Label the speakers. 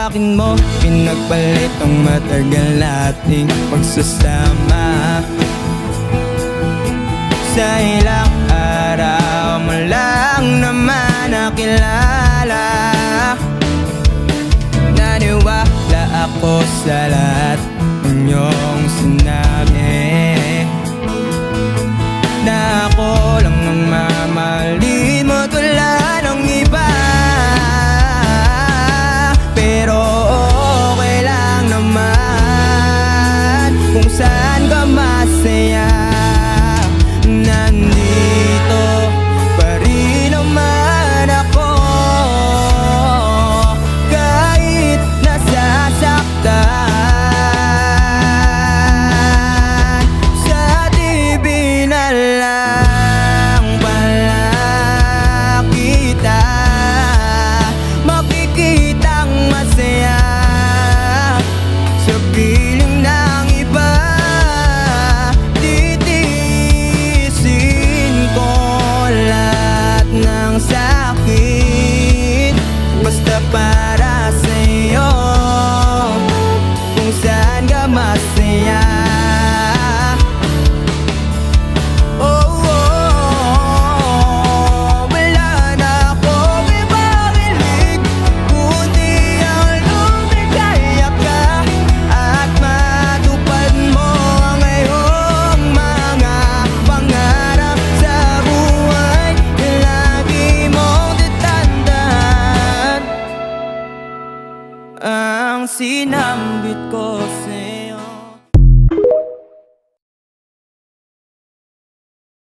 Speaker 1: akin mo pinagpalit ang matagal nating pagsasama. Sa ilang araw mo lang naman nakilala. Naniwala ako sa lahat ng iyong sinabi, na ako lang ang mamahalin mo tulad ng iba. Pero okay lang naman kung saan ka masaya. Nandito pa rin naman ako kahit nasasaktan. Sa TV na lang pala kita makikitang masaya. Sa piling ng iba titiisin ko lahat ng sakit, basta para sa'yo kung saan ka masaya. Wala na akong ibang hilig kundi ang lumigaya ka at matupad mo ang iyong mga pangarap sa buhay na lagi mong tatandaan. Ang sinambit ko